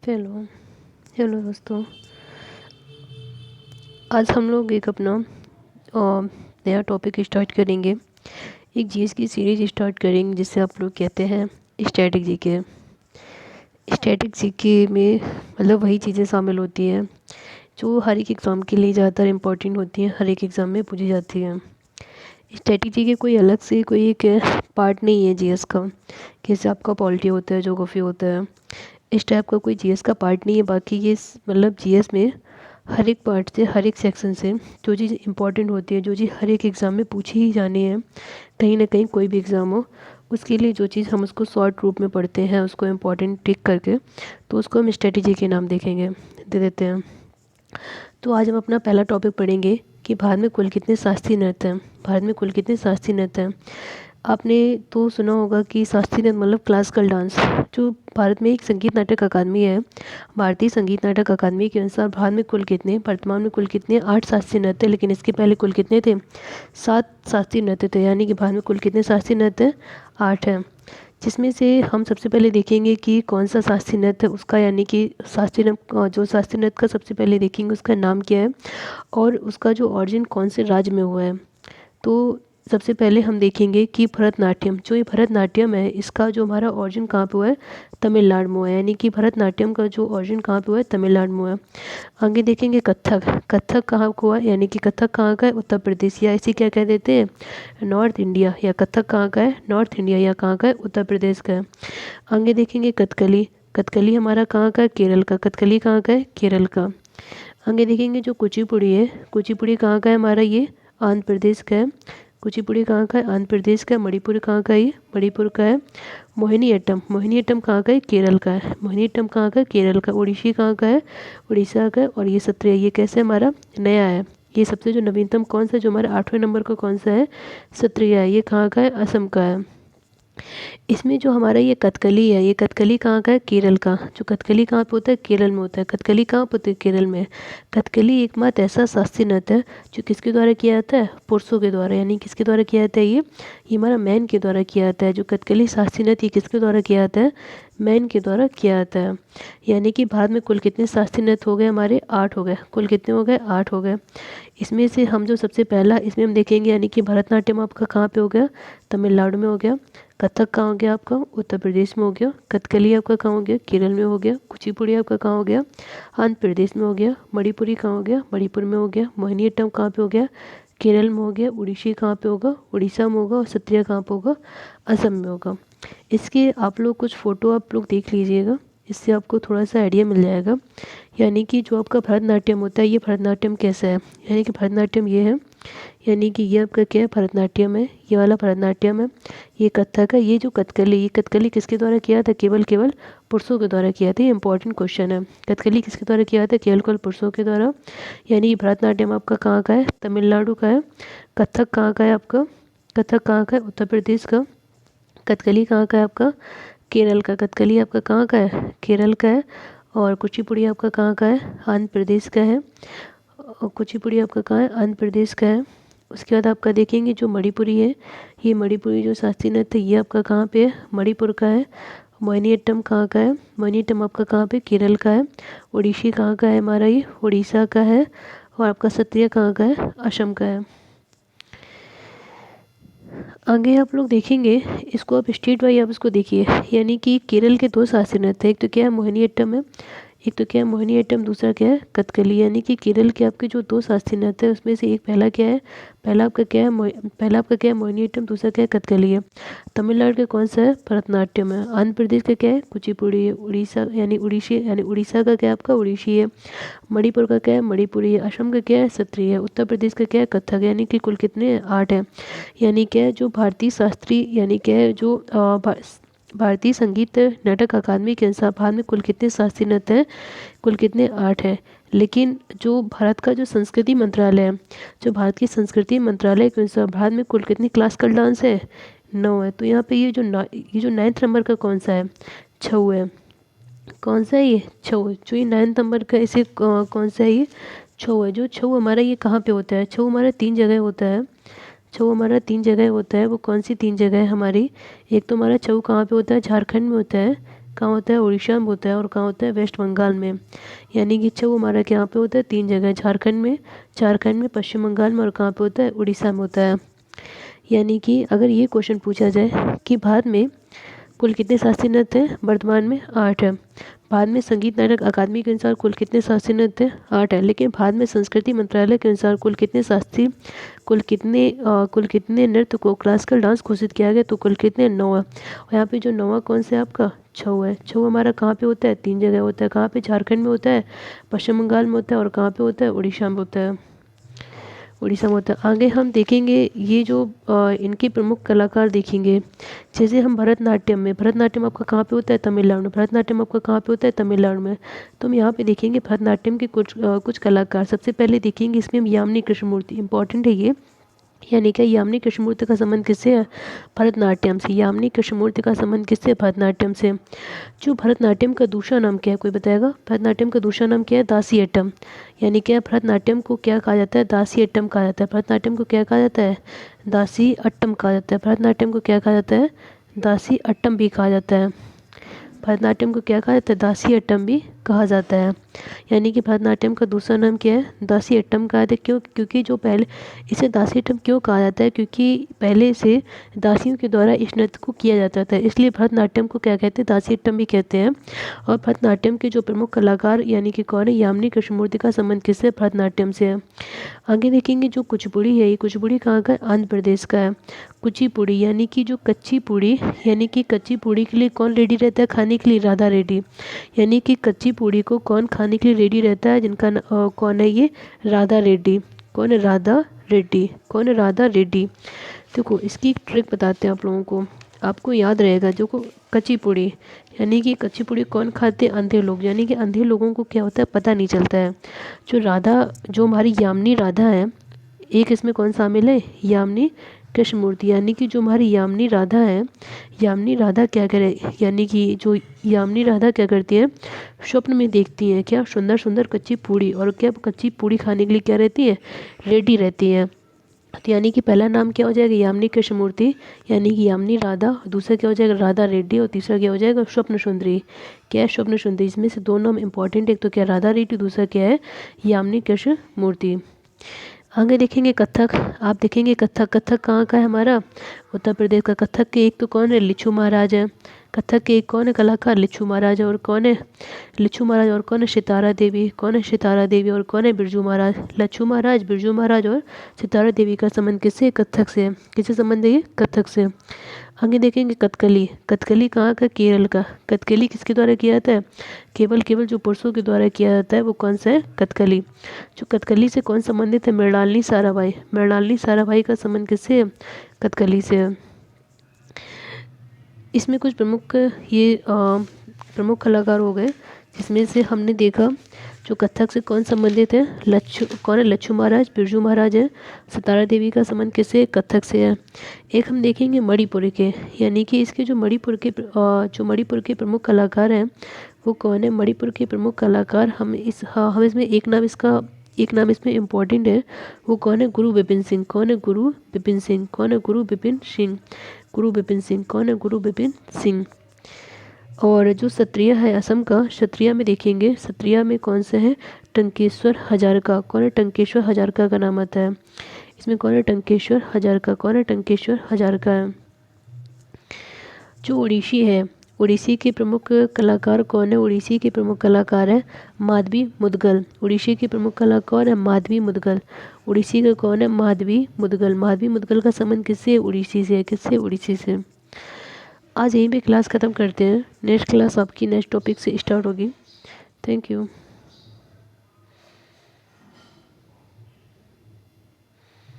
Hello hello दोस्तों। आज हम लोग एक अपना नया टॉपिक स्टार्ट करेंगे। एक जीएस की सीरीज स्टार्ट करेंगे जिसे आप लोग कहते हैं स्टैटिक जीके। स्टैटिक जीके में मतलब वही चीज़ें शामिल होती हैं जो हर एक एग्ज़ाम के लिए ज़्यादातर इम्पोर्टेंट होती हैं, हर एक एग्ज़ाम में पूछी जाती हैं। स्टैटिक जीके कोई अलग से कोई एक पार्ट नहीं है जीएस का, जैसे आपका पॉलिटी होता है, ज्योग्राफी होता है, इस टाइप का कोई जीएस का पार्ट नहीं है। बाकी ये मतलब जीएस में हर एक पार्ट से, हर एक सेक्शन से जो चीज़ इंपॉर्टेंट होती है, जो चीज़ हर एक एग्ज़ाम में पूछी ही जानी है, कहीं ना कहीं कोई भी एग्ज़ाम हो, उसके लिए जो चीज़ हम उसको शॉर्ट रूप में पढ़ते हैं, उसको इम्पोर्टेंट टिक करके, तो उसको हम स्ट्रेटेजी के नाम दे देते हैं। तो आज हम अपना पहला टॉपिक पढ़ेंगे कि भारत में कुल कितने शास्त्रीय नृत्य हैं। भारत में कुल कितने शास्त्रीय नृत्य हैं। आपने तो सुना होगा कि शास्त्रीय नृत्य मतलब क्लासिकल डांस, जो भारत में एक संगीत नाटक अकादमी है, भारतीय संगीत नाटक अकादमी के अनुसार भारत में कुल कितने, वर्तमान में कुल कितने 8 शास्त्रीय नृत्य, लेकिन इसके पहले कुल कितने थे, 7 शास्त्रीय नृत्य थे। यानी कि भारत में कुल कितने शास्त्रीय नृत्य, 8 हैं। जिसमें से हम सबसे पहले देखेंगे कि कौन सा शास्त्रीय नृत्य उसका, यानी कि शास्त्रीय नृत्य, जो शास्त्रीय नृत्य का सबसे पहले देखेंगे उसका नाम क्या है और उसका जो ऑरिजिन कौन से राज्य में हुआ है। तो सबसे पहले हम देखेंगे कि भरतनाट्यम, जो ये भरतनाट्यम है, इसका जो हमारा ऑरिजिन कहाँ पे हुआ है, तमिलनाडु में हुआ है। यानी कि भरतनाट्यम का जो ऑरिजिन कहाँ पे हुआ है, तमिलनाडु में हुआ है। आगे देखेंगे कथक। कथक कहाँ को हुआ है, यानी कि कथक कहाँ का है, उत्तर प्रदेश, या इसे क्या कह देते हैं, नॉर्थ इंडिया। या कथक कहाँ का है, नॉर्थ इंडिया, या कहाँ का है, उत्तर प्रदेश का है। आगे देखेंगे कथकली। कथकली हमारा कहाँ का है, केरल का। कथकली कहाँ का है, केरल का। आगे देखेंगे जो कुचिपुड़ी है, कुचिपुड़ी कहाँ का है हमारा, ये आंध्र प्रदेश का है। कुचिपुड़ी कहाँ का है, आंध्र प्रदेश का है। मणिपुर कहाँ का है, ये मणिपुर का है। मोहिनीअट्टम, मोहिनीअट्टम कहाँ का है, केरल का है। मोहिनीअट्टम कहाँ का है, केरल का। ओडिसी कहाँ का है, उड़ीसा का है। और ये सत्रिया, ये कैसे हमारा नया है। ये सबसे जो नवीनतम कौन सा, जो हमारा 8वें नंबर का कौन सा है, सत्रिया है। ये कहाँ का है, असम का है। इसमें जो हमारा ये कथकली है, ये कथकली कहाँ का है, केरल का। जो कथकली कहाँ पे होता है, केरल में होता है। कथकली कहाँ पे होता है, केरल में। कथकली एकमात्र ऐसा शास्त्रीय नृत्य है जो किसके द्वारा किया जाता है, पुरुषों के द्वारा। यानी किसके द्वारा किया जाता है, ये हमारा मैन के द्वारा किया जाता है। जो कथकली शास्त्रीय नृत्य किसके द्वारा किया जाता है, मैन के द्वारा किया जाता है। यानी कि भारत में कुल कितने शास्त्रीय नृत्य हो गए हमारे, 8 हो गए। कुल कितने हो गए, 8 हो गए। इसमें से हम जो सबसे पहला इसमें हम देखेंगे, यानी कि भरतनाट्यम आपका कहाँ पे हो गया, तमिलनाडु में हो गया। कथक कहाँ हो गया आपका, उत्तर प्रदेश में हो गया। कथकली आपका कहाँ हो गया, केरल में हो गया। कुचिपुड़ी आपका कहाँ हो गया, आंध्र प्रदेश में हो गया। मणिपुरी कहाँ हो गया, मणिपुर में हो गया। मोहिनीअट्टम कहाँ पे हो गया, केरल में हो गया। उड़ीसी कहाँ पे होगा, उड़ीसा में होगा। और सत्रिया कहाँ पे होगा, असम में होगा। इसके आप लोग कुछ फ़ोटो आप लोग देख लीजिएगा, इससे आपको थोड़ा सा आइडिया मिल जाएगा। यानी कि जो आपका भरतनाट्यम होता है, ये भरतनाट्यम कैसा है, यानी कि भरतनाट्यम ये है, यानी कि ये आपका क्या है, भरतनाट्यम है। ये वाला भरतनाट्यम है। ये कथक है। ये जो कथकली, ये कथकली किसके द्वारा किया था, केवल केवल पुरुषों के द्वारा किया था। ये इंपॉर्टेंट क्वेश्चन है। कथकली किसके द्वारा किया था, केवल केवल पुरुषों के द्वारा। यानी कि भरतनाट्यम आपका कहाँ का है, तमिलनाडु का है। कथक कहाँ का है आपका, कथक कहाँ का है, उत्तर प्रदेश का। कथकली कहाँ का है आपका, केरल का। कथकली आपका कहाँ का है, केरल का है। और कुचिपुड़ी आपका कहाँ का है, आंध्र प्रदेश का है। और कुचिपुड़ी आपका कहाँ है, आंध्र प्रदेश का है। उसके बाद आपका देखेंगे जो मणिपुरी है, ये मणिपुरी जो शास्त्रीय नृत्य, ये आपका कहाँ पे है, मणिपुर का है। मोहिनीअट्टम कहाँ का है, मोहिनीअट्टम आपका कहाँ पे, केरल का है। ओडिसी कहाँ का है हमारा, ये उड़ीसा का है। और आपका सत्रिया कहाँ का है, असम का है। आगे आप लोग देखेंगे, इसको आप स्टेट वाइज आप इसको देखिए। यानी कि केरल के 2 शास्त्रीय नृत्य, एक तो क्या है, मोहिनीअट्टम है। एक तो क्या है, मोहिनीअट्टम, दूसरा क्या है, कथकली। यानी कि केरल के आपके जो 2 शास्त्रीय नृत्य है, उसमें से एक पहला क्या है, पहला आपका क्या है, पहला आपका क्या है, मोहिनीअट्टम। दूसरा क्या है, कथकली है। तमिलनाडु का कौन सा है, भरतनाट्यम है। आंध्र प्रदेश का क्या है, कुचिपुड़ी है। उड़ीसा यानी उड़ीसी, यानी उड़ीसा का क्या है आपका, उड़ीसी है। मणिपुर का क्या है, मणिपुरी है। असम का क्या है, सत्रिय है। उत्तर प्रदेश का क्या है, कथक। यानी कि कुल कितने हैं, 8 हैं। यानी क्या है, जो भारतीय शास्त्रीय, यानी क्या है, जो भारतीय संगीत नाटक अकादमी के अनुसार भारत में कुल कितने शास्त्रीय नृत्य हैं, कुल कितने, 8 हैं। लेकिन जो भारत का जो संस्कृति मंत्रालय है, जो भारत की संस्कृति मंत्रालय के अनुसार भारत में कुल कितनी क्लासिकल डांस है, 9 है। तो यहाँ पे ये जो 9th नंबर का कौन सा है, छऊ है। कौन सा है ये, छऊ। जो ये 9th नंबर का, इसे कौन सा है, ये छऊ है। जो छऊ हमारा ये कहाँ पे होता है, छऊ हमारा 3 जगह होता है। छऊ हमारा 3 जगह होता है। वो कौन सी 3 जगह है हमारी, एक तो हमारा छऊ कहाँ पे होता है, झारखंड में होता है। कहाँ होता है, उड़ीसा में होता है, और कहाँ होता है, वेस्ट बंगाल में। यानी कि छऊ हमारा यहाँ पे होता है 3 जगह, झारखंड में, पश्चिम बंगाल में, और कहाँ पे होता है, उड़ीसा में होता है। यानी कि अगर ये क्वेश्चन पूछा जाए कि भारत में कुल कितने शास्त्रीय नृत्य हैं, वर्तमान में 8 है। भारत में संगीत नाटक अकादमी के अनुसार कुल कितने शास्त्रीय नृत्य हैं, 8 है। लेकिन भारत में संस्कृति मंत्रालय के अनुसार कुल कितने नृत्य को क्लासिकल डांस घोषित किया गया, तो कुल कितने, 9 है। और यहाँ पे जो 9वां कौन सा है आपका, छऊ है। छऊ हमारा कहाँ पे होता है, 3 जगह होता है। कहाँ पे, झारखंड में होता है, पश्चिम बंगाल में होता है, और कहाँ पे होता है, उड़ीसा में होता है। उड़ीसा में होता है। आगे हम देखेंगे ये जो इनके प्रमुख कलाकार देखेंगे, जैसे हम भरतनाट्यम आपका कहाँ पे होता है, तमिलनाडु में। भरतनाट्यम आपका कहाँ पे होता है, तमिलनाडु में। तो हम यहाँ पे देखेंगे भरतनाट्यम के कुछ कलाकार। सबसे पहले देखेंगे इसमें हम यामिनी कृष्णमूर्ति, इंपॉर्टेंट है ये। यानी कि यामिनी कृष्णमूर्ति का संबंध किससे है, भरतनाट्यम से। यामिनी कृष्णमूर्ति का संबंध किससे, भरतनाट्यम से। जो भरतनाट्यम का दूसरा नाम क्या है, कोई बताएगा। भरतनाट्यम का दूसरा नाम क्या है, दासियट्टम। यानी क्या, भरतनाट्यम को क्या कहा जाता है, दासियट्टम कहा जाता है। भरतनाट्यम को क्या कहा जाता है, दासी अट्टम कहा जाता है। भरतनाट्यम को क्या कहा जाता है, दासी अट्टम भी कहा जाता है। भरतनाट्यम को क्या कहा जाता है, दासी अट्टम भी कहा जाता है। यानी कि भरतनाट्यम का दूसरा नाम क्या है, दासी अट्टम कहा जाता है। क्यों, क्योंकि जो पहले इसे दासी अट्टम क्यों कहा जाता है, क्योंकि पहले से दासियों के द्वारा इस नृत्य को किया जाता था, इसलिए भरतनाट्यम को क्या कहते हैं, दासी अट्टम भी कहते हैं। और भरतनाट्यम के जो प्रमुख कलाकार यानी कि कौन है, यामिनी कृष्णमूर्ति का संबंध किससे, भरतनाट्यम से है। आगे देखेंगे जो कुचिपुड़ी है, ये कुचिपुड़ी कहाँ का है, आंध्र प्रदेश का है। कुचिपुड़ी यानी कि जो कच्ची पूड़ी, यानी कि कच्ची पूड़ी के लिए कौन रेडी रहता है खाने के लिए, राधा रेड्डी। यानी कि कच्ची पूड़ी को कौन खाने के लिए रेडी रहता है, कौन है ये, राधा रेड्डी। कौन है, राधा रेड्डी। कौन है, राधा रेड्डी। देखो इसकी एक ट्रिक बताते हैं आप लोगों को, आपको याद रहेगा। जो को कच्ची पूड़ी, यानी कि कच्ची पूड़ी कौन खाते हैं, अंधे लोग। यानी कि अंधे लोगों को क्या होता है, पता नहीं चलता है। जो हमारी यामिनी राधा है, एक इसमें कौन शामिल है, यामिनी कृष्णमूर्ति। यानी कि जो हमारी यामिनी राधा है, यामिनी राधा क्या करे, यानी कि जो यामिनी राधा क्या करती है, स्वप्न में देखती है क्या, सुंदर सुंदर कच्ची पूड़ी, और क्या कच्ची पूड़ी खाने के लिए क्या रहती है, रेडी रहती है। तो यानी कि पहला नाम क्या हो जाएगा, यामिनी कृष्णमूर्ति, यानी कि यामिनी राधा। दूसरा क्या हो जाएगा, राधा रेड्डी। और तीसरा क्या हो जाएगा, स्वप्न सुंदरी। क्या है, स्वप्न सुंदरी। इसमें से 2 नाम इंपॉर्टेंट, एक तो क्या, राधा रेड्डी, दूसरा क्या है, यामिनी कृष्णमूर्ति। आगे देखेंगे कथक। आप देखेंगे कथक कहाँ का है हमारा, उत्तर प्रदेश का। कथक के एक तो कौन है, लिच्छू महाराज है। कथक के एक कौन है कलाकार, लिच्छू महाराज। और कौन है, लिच्छू महाराज। और कौन है, सितारा देवी। कौन है, सितारा देवी। और कौन है, बिरजू महाराज। लच्छू महाराज, बिरजू महाराज और सितारा देवी का संबंध किससे, कथक से। किससे संबंध है ये, कथक से। आगे देखेंगे कथकली। कथकली कहाँ का, केरल का। कथकली किसके द्वारा किया जाता है, केवल जो पुरुषों के द्वारा किया जाता है, वो कौन सा है, कथकली। जो कथकली से कौन संबंधित है, मृणालिनी साराभाई। मृणालिनी साराभाई का संबंध किससे है, कथकली से है। इसमें कुछ प्रमुख कलाकार हो गए, जिसमें से हमने देखा जो कथक से कौन संबंधित है, लच्छू महाराज, बिरजू महाराज है। सितारा देवी का संबंध किससे, कथक से है। एक हम देखेंगे मणिपुर के, यानी कि इसके जो मणिपुर के प्रमुख कलाकार हैं, वो कौन है, मणिपुर के प्रमुख कलाकार। हम इसमें एक नाम इसमें इम्पोर्टेंट है, वो कौन है, गुरु बिपिन सिंह। कौन है, गुरु बिपिन सिंह। कौन है, गुरु बिपिन सिंह। गुरु बिपिन सिंह। कौन है, गुरु बिपिन सिंह। और जो क्षत्रिय है असम का, क्षत्रिय में देखेंगे, क्षत्रिय में कौन सा है, टंकेश्वर हजारका। कौन है, टंकेश्वर हजारका का नाम आता है इसमें। कौन है, टंकेश्वर हजारका। कौन है, टंकेश्वर हजारका है। जो ओडिसी है, ओडिसी के प्रमुख कलाकार कौन है, ओडिसी के प्रमुख कलाकार है माधवी मुदगल। ओडिसी के प्रमुख कलाकार कौन है, माधवी मुदगल। ओडिसी का कौन है, माधवी मुदगल। माधवी मुदगल का संबंध किससे, उड़ीसी से। किससे, उड़ीसी से। आज यहीं पे क्लास ख़त्म करते हैं। नेक्स्ट क्लास आपकी नेक्स्ट टॉपिक से स्टार्ट होगी। Thank you.